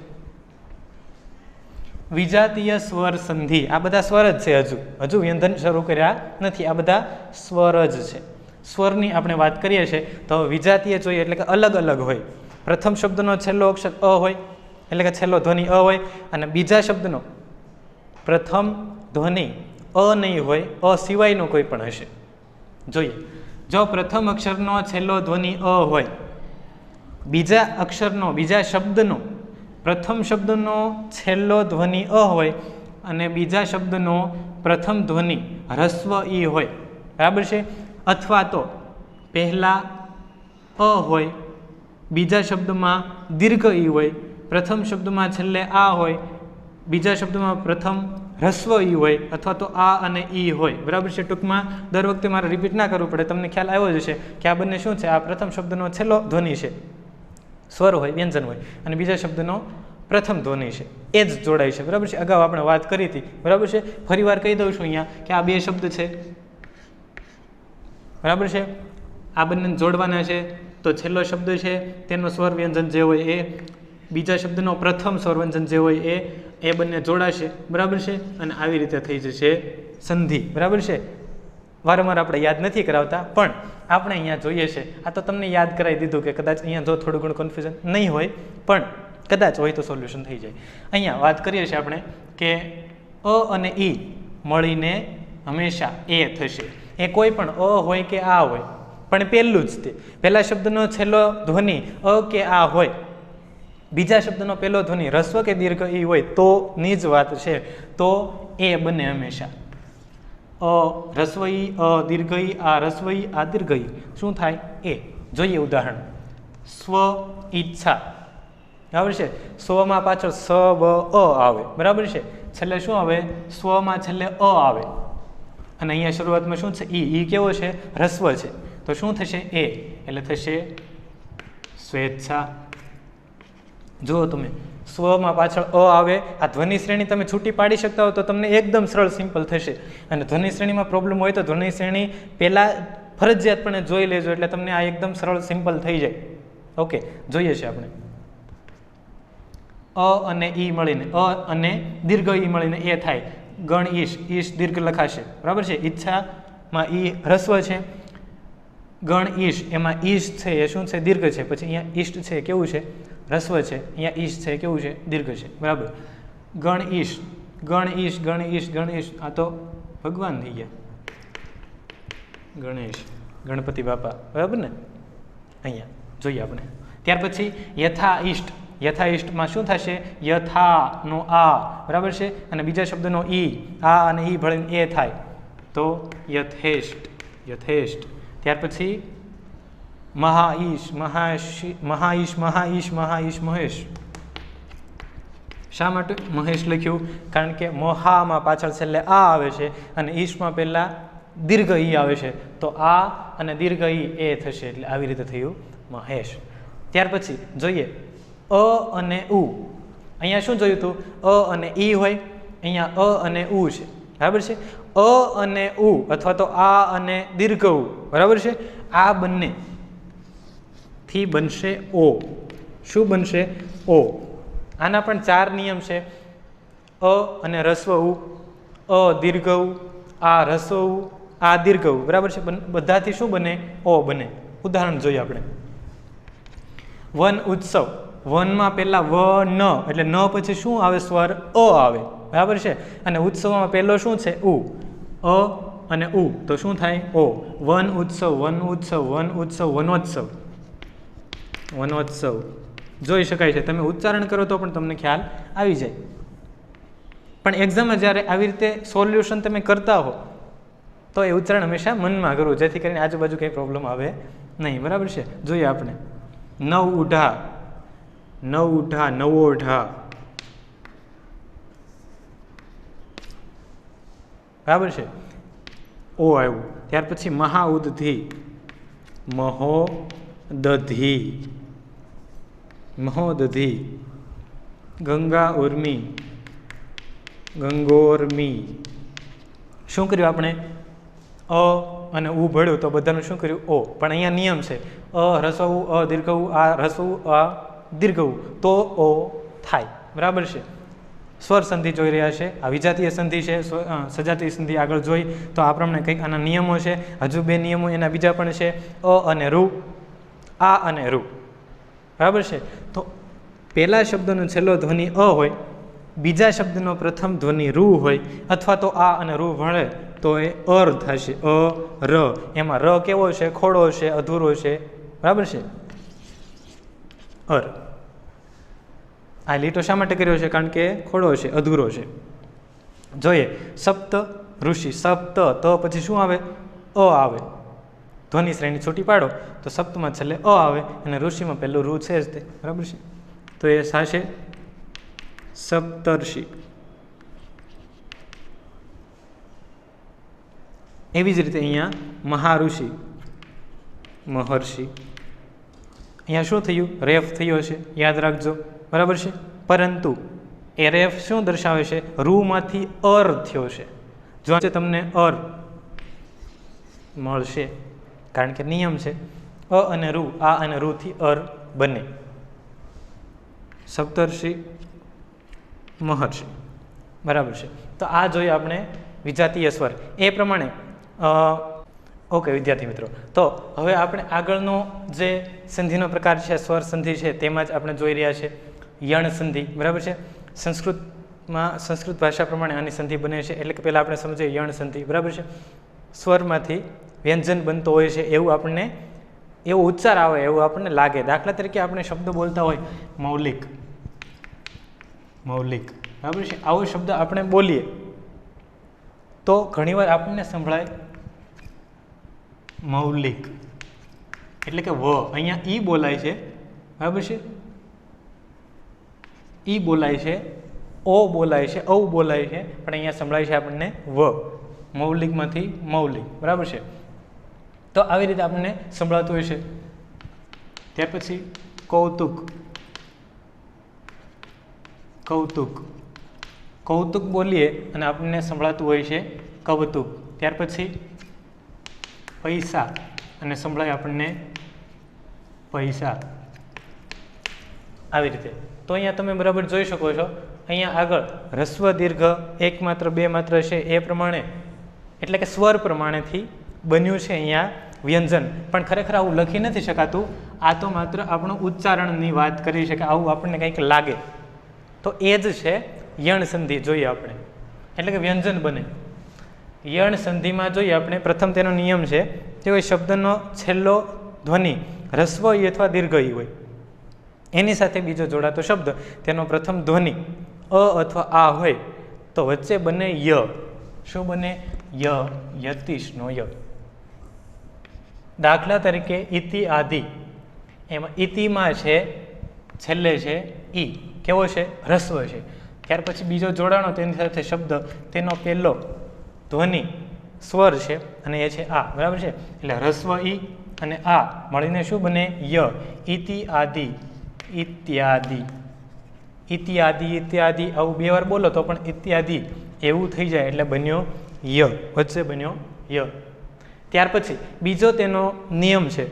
વિજાતીય સ્વર સંધિ, આ બધા સ્વર જ છે, હજુ વ્યંજન શરૂ કર્યા નથી, આ બધા સ્વર જ છે. સ્વરની આપણે વાત કરીએ છીએ તો વિજાતીય જોઈએ એટલે કે અલગ અલગ હોય. પ્રથમ શબ્દનો છેલ્લો અક્ષર અ હોય એટલે કે છેલ્લો ધ્વનિ અ હોય, અને બીજા શબ્દનો પ્રથમ ધ્વનિ અ નહીં હોય, અ સિવાયનો કોઈ પણ હશે. જોઈએ, જો પ્રથમ અક્ષરનો છેલ્લો ધ્વનિ અ હોય, બીજા અક્ષરનો, બીજા શબ્દનો પ્રથમ શબ્દનો છેલ્લો ધ્વનિ અ હોય, અને બીજા શબ્દનો પ્રથમ ધ્વનિ હ્રસ્વ ઈ હોય, બરાબર છે. અથવા તો પહેલા અ હોય, બીજા શબ્દમાં દીર્ઘ ઈ હોય, પ્રથમ શબ્દમાં છેલ્લે આ હોય, બીજા શબ્દમાં પ્રથમ હ્રસ્વ ઈ હોય, અથવા તો આ અને ઈ હોય, બરાબર છે. ટૂંકમાં દર વખતે મારે રિપીટ ના કરવું પડે, તમને ખ્યાલ આવ્યો જ હશે કે આ બંને શું છે? આ પ્રથમ શબ્દનો છેલ્લો ધ્વનિ છે, સ્વર હોય, વ્યંજન હોય, અને બીજા શબ્દનો પ્રથમ ધ્વનિ છે એ જ જોડાય છે, બરાબર છે. અગાઉ આપણે વાત કરી હતી, બરાબર છે. ફરી વાર કહી દઉં છું અહીંયા કે આ બે શબ્દ છે, બરાબર છે. આ બંને જોડવાના છે, તો છેલ્લો શબ્દ છે તેનો સ્વર વ્યંજન જે હોય એ, બીજા શબ્દનો પ્રથમ સ્વર વ્યંજન જે હોય એ બંને જોડાશે, બરાબર છે. અને આવી રીતે થઈ જશે સંધિ, બરાબર છે. વારંવાર આપણે યાદ નથી કરાવતા, પણ આપણે અહીંયા જોઈએ છે. આ તો તમને યાદ કરાવી દીધું કે કદાચ અહીંયા જો થોડું ઘણું કન્ફ્યુઝન નહીં હોય, પણ કદાચ હોય તો સોલ્યુશન થઈ જાય. અહીંયા વાત કરીએ છીએ આપણે કે અ અને ઈ મળીને હંમેશા એ થશે. એ કોઈ પણ અ હોય કે આ હોય, પણ પહેલું જ તે પહેલા શબ્દનો છેલ્લો ધ્વનિ અ કે આ હોય, બીજા શબ્દનો પહેલો ધ્વનિ રસ્વ કે દીર્ઘ ઈ હોય તો ની જ વાત છે, તો એ બને હંમેશા. અ રસ્વ ઈ, અ દીર્ઘ ઈ, આ રસ્વ ઈ, આ દીર્ઘ ઈ, શું થાય એ જોઈએ ઉદાહરણ. સ્વ ઈચ્છા, બરાબર છે. સ્વમાં પાછળ સ વ અ આવે, બરાબર છે. છેલ્લે શું આવે? સ્વમાં છેલ્લે અ આવે, અને અહીંયા શરૂઆતમાં શું છે? ઈ કેવો છે? રસ્વ છે. તો શું થશે? એ, એટલે થશે સ્વેચ્છા. જુઓ તમે, સ્વમાં પાછળ અ આવે, આ ધ્વનિ શ્રેણી તમે છૂટી પાડી શકતા હો તો તમને એકદમ સરળ સિમ્પલ થશે. અને ધ્વનિ શ્રેણીમાં પ્રોબ્લેમ હોય તો ધ્વનિ શ્રેણી પહેલાં ફરજિયાતપણે જોઈ લેજો, એટલે તમને આ એકદમ સરળ સિમ્પલ થઈ જાય. ઓકે, જોઈએ છે આપણે. અ અને ઈ મળીને, અ અને દીર્ઘ ઈ મળીને એ થાય. ગણ ઈશ, ઈશ દીર્ઘ લખાશે, બરાબર છે. ઈચ્છામાં ઈ રસ્વ છે. ગણ ઈશ, એમાં ઈશ છે એ શું છે? દીર્ઘ છે. પછી અહીંયા ઈષ્ટ છે કેવું છે? રસ્વ છે. અહીંયા ઈશ છે કેવું છે? દીર્ઘ છે, બરાબર. ગણ ઈશ, ગણ ઈશ, ગણ ઈશ, ગણ ઈશ, આ તો ભગવાન થઈ ગયા, ગણેશ, ગણપતિ બાપા, બરાબર ને. અહીંયા જોઈએ આપણે. ત્યાર પછી યથા ઈષ્ટ, યથા ઈષ્ટમાં શું થશે? યથા નો આ, બરાબર છે. અને બીજા શબ્દનો ઈ, આ અને ઈ ભળીને એ થાય, તો યથેષ્ટ, યથેષ્ટ. ત્યાર પછી મહાઈશ, મહાઈશ, મહાઈશ, મહાઈશ, મહેશ. શા માટે મહેશ લખ્યું? કારણ કે મહામાં પાછળ છેલ્લે આ આવે છે અને ઈશમાં પહેલા દીર્ઘ ઈ આવે છે, તો આ અને દીર્ઘ ઈ એ થશે, એટલે આવી રીતે થયું મહેશ. ત્યાર પછી જોઈએ અ અને ઉ. અહીંયા શું જોયું હતું? અ અને ઈ હોય, અહીંયા અ અને ઉ છે, બરાબર છે. અ અને ઉ અથવા તો આ અને દીર્ઘ ઉ, બરાબર છે. આ બંને થી બનશે ઓ. શું બનશે? ઓ. આના પણ 4 નિયમ છે. અ અને રસ્વ ઉ, અ દીર્ઘ ઉ, આ રસ્વ ઉ, આ દીર્ઘ ઉ, બરાબર છે. બધાથી શું બને? ઓ બને. ઉદાહરણ જોઈએ આપણે. વન ઉત્સવ, વનમાં પહેલા વ ન, એટલે ન પછી શું આવે? સ્વર અ આવે, બરાબર છે. અને ઉત્સવમાં પહેલો શું છે? ઉ. અ અને ઉ, તો શું થાય? ઓ. વન ઉત્સવ, વન ઉત્સવ, વન ઉત્સવ, વનોત્સવ, વનોત્સવ. જોઈ શકાય છે, તમે ઉચ્ચારણ કરો તો પણ તમને ખ્યાલ આવી જાય. પણ એક્ઝામમાં જ્યારે આવી રીતે સોલ્યુશન તમે કરતા હો તો એ ઉચ્ચારણ હંમેશા મનમાં કરવું, જેથી કરીને આજુબાજુ કંઈ પ્રોબ્લેમ આવે નહીં, બરાબર છે. જોઈએ આપણે. નવ ઉઢા, નવ ઉઢા, નવો ઢા, બરાબર છે. ઓ આવ્યું. ત્યાર પછી મહા ઉદધી, મહો દધી, મહોદધી. ગંગા ઉર્મી, ગંગોર્મી. શું કર્યું આપણે? અ અને ઉ ભળ્યું તો બધાનું શું કર્યું? ઓ. પણ અહીંયા નિયમ છે, અ રસવ, અ દીર્ઘ, આ રસવ, આ દીર્ઘ, તો ઓ થાય, બરાબર છે. સ્વર સંધિ જોઈ રહ્યા છે, આ વિજાતીય સંધિ છે, સજાતીય સંધિ આગળ જોઈ તો આ પ્રમાણે કંઈક આના નિયમો છે. હજુ 2 નિયમો એના બીજા પણ છે, અ અને રૂ, આ અને રૂ, બરાબર છે. તો પહેલા શબ્દનો છેલ્લો ધ્વનિ અ હોય, બીજા શબ્દનો પ્રથમ ધ્વનિ રૂ હોય, અથવા તો આ અને રૂ ભળે તો એ અર થશે, અ ર. એમાં ર કેવો છે? ખોડો છે, અધૂરો છે, બરાબર છે. અર. આ લીટો શા માટે કર્યો છે? કારણ કે ખોડો છે, અધૂરો છે. જોઈએ. સપ્ત ઋષિ, સપ્ત, તો પછી શું આવે? અ આવે. ધ્વનિ શ્રેણી છૂટી પાડો તો સપ્તમાં છેલ્લે અ આવે અને ઋષિમાં પહેલું રૂ છે જ તે, બરાબર છે. તો એ થશે સપ્તર્ષિ. એવી જ રીતે અહીંયા મહાઋષિ, મહર્ષિ. અહીંયા શું થયું? રેફ થયો છે, યાદ રાખજો, બરાબર છે. પરંતુ એ રેફ શું દર્શાવે છે? રૂમાંથી અર થયો છે. જો તમને અર મળશે, કારણ કે નિયમ છે અ અને રૂ, આ અને રૂથી અર બને. સપ્તર્ષિ મહર્ષિ, બરાબર છે. તો આ જોઈએ આપણે વિજાતીય સ્વર. એ પ્રમાણે ઓકે વિદ્યાર્થી મિત્રો, તો હવે આપણે આગળનો જે સંધિનો પ્રકાર છે, સ્વર સંધિ છે, તેમાં જ આપણે જોઈ રહ્યા છે યણ સંધિ, બરાબર છે. સંસ્કૃત ભાષા પ્રમાણે આની સંધિ બને છે, એટલે કે પહેલાં આપણે સમજીએ યણ સંધિ, બરાબર છે. સ્વરમાંથી વ્યંજન બનતો હોય છે એવું આપણને, એવો ઉચ્ચાર આવે એવું આપણને લાગે. દાખલા તરીકે આપણે શબ્દ બોલતા હોય મૌલિક, મૌલિક, બરાબર છે. આવો શબ્દ આપણે બોલીએ તો ઘણીવાર આપણને સંભળાય મૌલિક, એટલે કે વ. અહીંયા ઈ બોલાય છે, બરાબર છે, ઈ બોલાય છે, ઓ બોલાય છે, ઔ બોલાય છે, પણ અહીંયા સંભળાય છે આપણને વ. મૌલિકમાંથી મૌલિક, બરાબર છે. તો આવી રીતે આપણને સંભળાતું હોય છે. ત્યાર પછી કૌતુક, કૌતુક, કૌતુક બોલીએ અને આપણને સંભળાતું હોય છે કૌતુક. ત્યાર પછી પૈસા, અને સંભળાય આપણને પૈસા, આવી રીતે. તો અહીંયા તમે બરાબર જોઈ શકો છો, અહીંયા આગળ હ્રસ્વ દીર્ઘ એક માત્ર બે માત્ર છે એ પ્રમાણે, એટલે કે સ્વર પ્રમાણેથી બન્યું છે અહીંયા વ્યંજન. પણ ખરેખર આવું લખી નથી શકાતું, આ તો માત્ર આપણું ઉચ્ચારણની વાત કરી છે કે આવું આપણને કંઈક લાગે. તો એ જ છે યણ સંધિ. જોઈએ આપણે, એટલે કે વ્યંજન બને. યણ સંધિમાં જોઈએ આપણે, પ્રથમ તેનો નિયમ છે તે હોય શબ્દનો છેલ્લો ધ્વનિ હ્રસ્વ ઈ અથવા દીર્ઘ ઈ હોય, એની સાથે બીજો જોડાતો શબ્દ તેનો પ્રથમ ધ્વનિ અ અથવા આ હોય તો વચ્ચે બને ય. શું બને? ય, યતિશનો ય. દાખલા તરીકે ઇતિ આદિ, એમાં ઇતિમાં છે છેલ્લે છે ઈ, કેવો છે? હ્રસ્વ છે. ત્યાર પછી બીજો જોડાણો તેની સાથે શબ્દ, તેનો પહેલો ધ્વનિ સ્વર છે અને એ છે આ, બરાબર છે. એટલે હ્રસ્વ ઈ અને આ મળીને શું બને? ય. ઇતિ આદિ, ઇત્યાદિ, ઇત્યાદિ, ઇત્યાદિ. આવું બે વાર બોલો તો પણ ઇત્યાદિ એવું થઈ જાય, એટલે બન્યો ય, વચ્ચે બન્યો ય. ત્યાર પછી બીજો તેનો નિયમ છે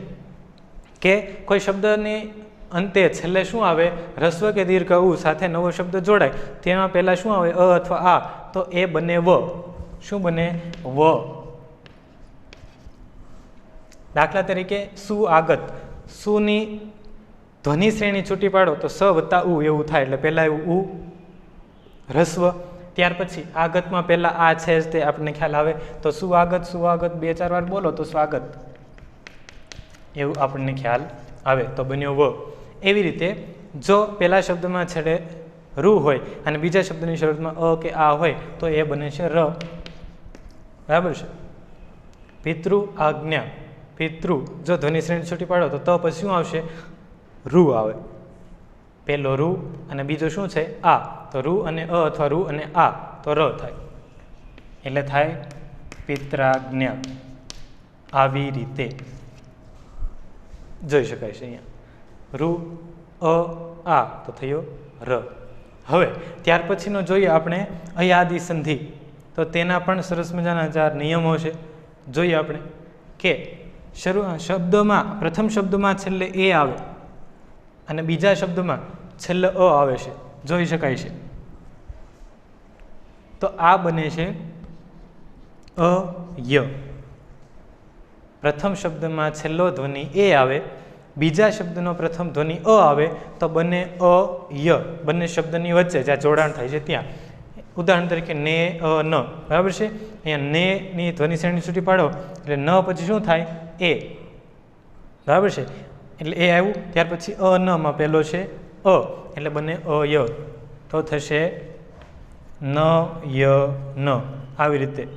કે કોઈ શબ્દની અંતે છેલ્લે શું આવે? હ્રસ્વ કે દીર્ઘ ઉ સાથે નવો શબ્દ જોડાય, તેમાં પહેલાં શું આવે? અ અથવા આ, તો એ બને વ. શું બને? વ. દાખલા તરીકે સુઆગત, સુની ધ્વનિ શ્રેણી છૂટી પાડો તો સ વત્તા ઉ એવું થાય, એટલે પહેલાં એવું ઉ હ્રસ્વ. ત્યાર પછી આગતમાં પહેલાં આ છે જ તે આપણને ખ્યાલ આવે, તો સુઆગત, સુઆગત બે ચાર વાર બોલો તો સ્વાગત એવું આપણને ખ્યાલ આવે, તો બન્યો વ. એવી રીતે જો પહેલા શબ્દમાં છેડે રૂ હોય અને બીજા શબ્દની શરૂઆતમાં અ કે આ હોય તો એ બને છે ર, બરાબર છે. પિતૃ આજ્ઞા, પિતૃ જો ધ્વનિ શ્રેણી છૂટી પાડો તો ત પછી શું આવશે? રૂ આવે. પહેલો રૂ અને બીજો શું છે? આ, તો રૂ અને અ અથવા રૂ અને આ તો ર થાય, એટલે થાય પિત્રાજ્ઞા. આવી રીતે જોઈ શકાય છે અહીંયા રૂ અ આ તો થયો ર. હવે ત્યાર પછીનો જોઈએ આપણે અયાદિ સંધિ. તો તેના પણ સરસ મજાના 4 નિયમો છે. જોઈએ આપણે કે શબ્દમાં પ્રથમ શબ્દમાં છેલ્લે એ આવે અને બીજા શબ્દમાં છેલ્લે અ આવે છે, જોઈ શકાય છે. તો આ બને છે અ ય. પ્રથમ શબ્દમાં છેલ્લો ધ્વનિ એ આવે, બીજા શબ્દનો પ્રથમ ધ્વનિ અ આવે તો બને અ ય. બંને શબ્દની વચ્ચે જ્યાં જોડાણ થાય છે ત્યાં. ઉદાહરણ તરીકે ને અ ન, બરાબર છે. અહીંયા ને ની ધ્વનિ શ્રેણી છૂટી પાડો એટલે ન પછી શું થાય? એ, બરાબર છે. એટલે એ આવ્યું. ત્યાર પછી અ ન માં પહેલો છે અ, એટલે બને અ ય. તો થશે ન ય ન. આવી રીતે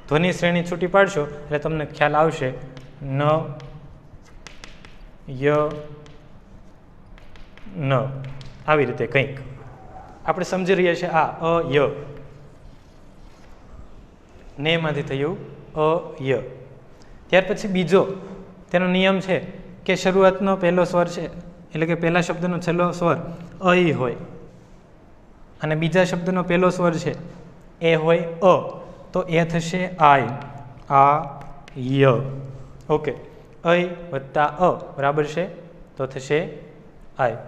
ધ્વનિ શ્રેણી છૂટી પાડશો એટલે તમને ખ્યાલ આવશે ન ય ન. આવી રીતે કંઈક આપણે સમજી રહ્યા છીએ. આ અ ય, ને માંથી થયું અ ય. ત્યાર પછી બીજો તેનો નિયમ છે કે શરૂઆતનો પહેલો સ્વર છે એટલે કે પહેલા શબ્દનો છેલ્લો સ્વર અઈ હોય અને બીજા શબ્દનો પહેલો સ્વર છે એ હોય અ, તો એ થશે આય, આ ય. ઓકે, અઈ વત્તા અ બરાબર છે તો થશે આય.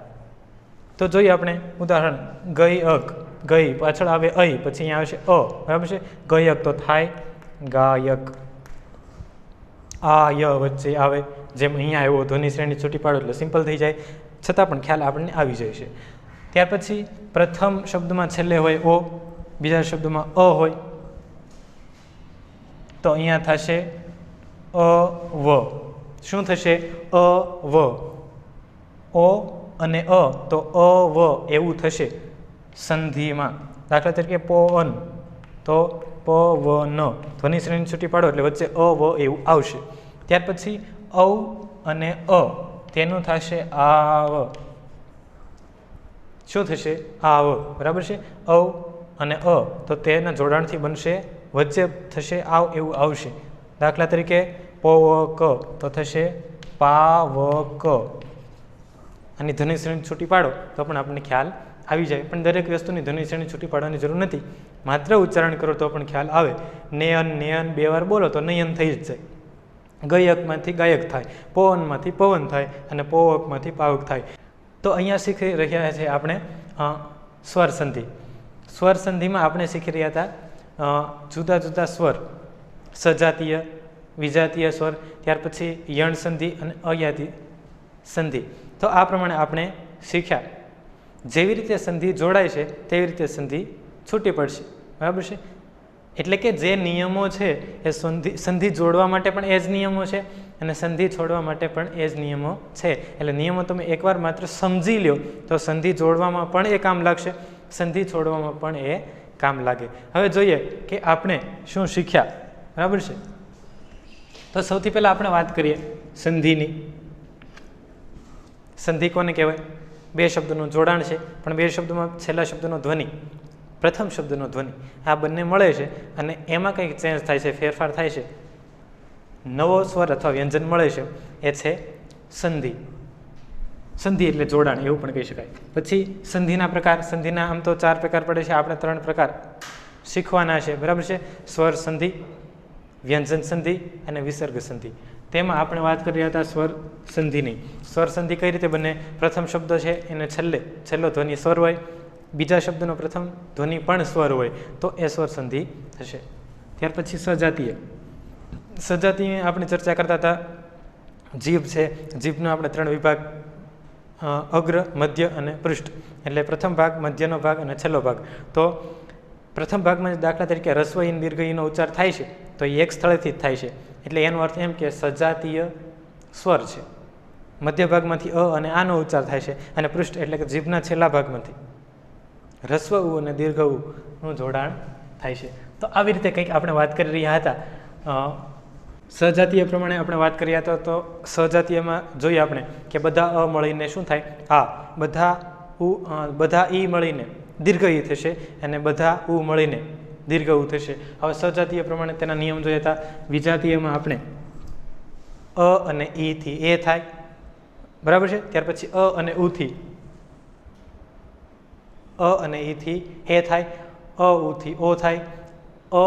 તો જોઈએ આપણે ઉદાહરણ, ગઈ અક, ગઈ પાછળ આવે અઈ, પછી અહીંયા આવશે અ બરાબર છે, ગયક તો થાય ગાયક. આ ય વચ્ચે આવે, જેમ અહીંયા આવ્યો ધ્વનિ શ્રેણી છૂટી પાડો એટલે સિમ્પલ થઈ જાય, છતાં પણ ખ્યાલ આપણને આવી જાય છે. ત્યાર પછી પ્રથમ શબ્દમાં છેલ્લે હોય ઓ, બીજા શબ્દમાં અ હોય, તો અહીંયા થશે અ વ. શું થશે? અ વ. ઓ અને અ તો અ વ એવું થશે સંધિમાં. દાખલા તરીકે પવન તો પ વ ન, ધ્વનિ શ્રેણી છૂટી પાડો એટલે વચ્ચે અ વ એવું આવશે. ત્યાર પછી ઔ અને અ તેનું થશે આવ. શું થશે? આવ બરાબર છે. ઔ અને અ તો તેના જોડાણથી બનશે, વચ્ચે થશે આવ એવું આવશે. દાખલા તરીકે પવક તો થશે પાવક. આની ધ્વનિ શ્રેણી છૂટી પાડો તો પણ આપણને ખ્યાલ આવી જાય, પણ દરેક વસ્તુની ધ્વનિ શ્રેણી છૂટી પાડવાની જરૂર નથી, માત્ર ઉચ્ચારણ કરો તો પણ ખ્યાલ આવે. નયન નયન બે વાર બોલો તો નયન થઈ જ જાય. ગયકમાંથી ગાયક થાય, પવનમાંથી પવન થાય અને પવકમાંથી પાવક થાય. તો અહીંયા શીખી રહ્યા છે આપણે સ્વર સંધિ. સ્વર સંધિમાં આપણે શીખી રહ્યા હતા જુદા જુદા સ્વર, સજાતીય, વિજાતીય સ્વર, ત્યાર પછી યણ સંધિ અને અયાતી સંધિ. તો આ પ્રમાણે આપણે શીખ્યા. જેવી રીતે સંધિ જોડાય છે તેવી રીતે સંધિ છૂટી પડશે બરાબર છે. એટલે કે જે નિયમો છે એ સંધિ જોડવા માટે પણ એ જ નિયમો છે અને સંધિ છોડવા માટે પણ એ જ નિયમો છે. એટલે નિયમો તમે એકવાર માત્ર સમજી લો તો સંધિ જોડવામાં પણ એ કામ લાગશે, સંધિ છોડવામાં પણ એ કામ લાગે. હવે જોઈએ કે આપણે શું શીખ્યા બરાબર છે. તો સૌથી પહેલાં આપણે વાત કરીએ સંધિની. સંધિ કોને કહેવાય? બે શબ્દનું જોડાણ છે, પણ બે શબ્દોમાં છેલ્લા શબ્દનો ધ્વનિ, પ્રથમ શબ્દનો ધ્વનિ, આ બંને મળે છે અને એમાં કંઈક ચેન્જ થાય છે, ફેરફાર થાય છે, નવો સ્વર અથવા વ્યંજન મળે છે, એ છે સંધિ. સંધિ એટલે જોડાણ એવું પણ કહી શકાય. પછી સંધિના પ્રકાર, સંધિના આમ તો 4 પ્રકાર પડે છે, આપણે 3 પ્રકાર શીખવાના છે બરાબર છે. સ્વર સંધિ, વ્યંજન સંધિ અને વિસર્ગ સંધિ. તેમાં આપણે વાત કરી રહ્યા હતા સ્વર સંધિની. સ્વર સંધિ કઈ રીતે બને? પ્રથમ શબ્દ છે એને છેલ્લો ધ્વનિ સ્વર હોય, બીજા શબ્દનો પ્રથમ ધ્વનિ પણ સ્વર હોય તો એ સ્વર સંધિ થશે. ત્યાર પછી સજાતીય. સજાતીય આપણે ચર્ચા કરતા હતા, જીભ છે, જીભનો આપણે 3 વિભાગ, અગ્ર, મધ્ય અને પૃષ્ઠ. એટલે પ્રથમ ભાગ, મધ્યનો ભાગ અને છેલ્લો ભાગ. તો પ્રથમ ભાગમાં દાખલા તરીકે રસ્વ ઇન દીર્ઘ ઈનો ઉચ્ચાર થાય છે તો એ એક સ્થળેથી જ થાય છે, એટલે એનો અર્થ એમ કે સજાતીય સ્વર છે. મધ્ય ભાગમાંથી અ અને આનો ઉચ્ચાર થાય છે અને પૃષ્ઠ એટલે કે જીભના છેલ્લા ભાગમાંથી રસ્વ ઉ અને દીર્ઘ ઉનું જોડાણ થાય છે. તો આવી રીતે કંઈક આપણે વાત કરી રહ્યા હતા. સજાતીય પ્રમાણે આપણે વાત કરી હતા તો સજાતીયમાં જોઈએ આપણે કે બધા અ મળીને શું થાય? આ. બધા ઈ મળીને દીર્ઘ ઈ થશે અને બધા ઉ મળીને દીર્ઘ ઉ થશે. હવે સજાતીય પ્રમાણે તેના નિયમ જોઈએ હતા. વિજાતીયમાં આપણે અ અને ઈ થી એ થાય બરાબર છે. ત્યાર પછી અ અને ઉ થી અ અને ઈ થી એ થાય, અ ઉ થી ઓ થાય, અ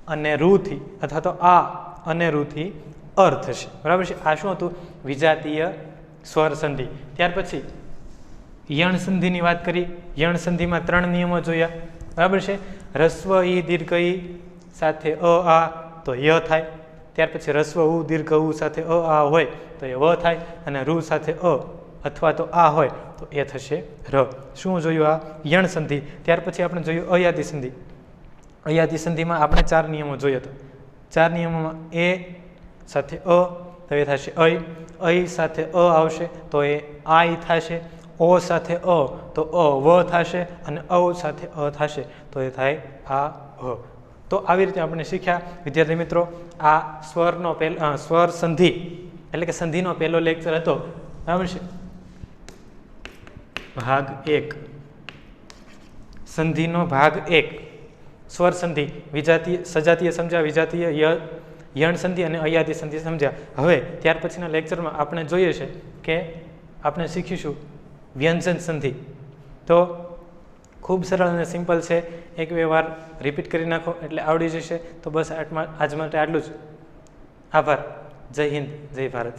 અને રૂ થી અથવા તો આ અને રૂ થી અર થશે બરાબર છે. આ શું હતું? વિજાતીય સ્વર સંધિ. ત્યાર પછી યણ સંધિની વાત કરી. યણ સંધિમાં 3 નિયમો જોયા બરાબર છે. રસ્વ ઈ દીર્ઘ ઈ સાથે અ આ તો ય થાય. ત્યાર પછી રસ્વ ઉ દીર્ઘ ઉ સાથે અ આ હોય તો એ વ થાય અને રૂ સાથે અ અથવા તો આ હોય તો એ થશે ર. શું જોયું? આ યણ સંધિ. ત્યાર પછી આપણે જોયું અયાતી સંધિ. અયાતી સંધિમાં આપણે 4 નિયમો જોયા હતા. 4 નિયમોમાં એ સાથે અ તો એ થશે અય સાથે અ આવશે તો એ આઈ થશે, ઓ સાથે અ તો અ વ થશે અને ઔ સાથે અ થશે તો એ થાય આ અ. તો આવી રીતે આપણે શીખ્યા વિદ્યાર્થી મિત્રો. આ સ્વરનો સ્વર સંધિ એટલે કે સંધિનો પહેલો લેક્ચર હતો બરાબર છે. ભાગ 1, સંધિનો ભાગ 1, સ્વર સંધિ. વિજાતીય, સજાતીય સમજ્યા, વિજાતીય યણ સંધિ અને અયાદી સંધિ સમજ્યા. હવે ત્યાર પછીના લેક્ચરમાં આપણે જોઈએ છે કે આપણે શીખીશું વ્યંજન સંધિ. તો ખૂબ સરળ અને સિમ્પલ છે, એક બે વાર રિપીટ કરી નાખો એટલે આવડી જશે. તો બસ આજ માટે આટલું જ. આભાર. જય હિન્દ, જય ભારત.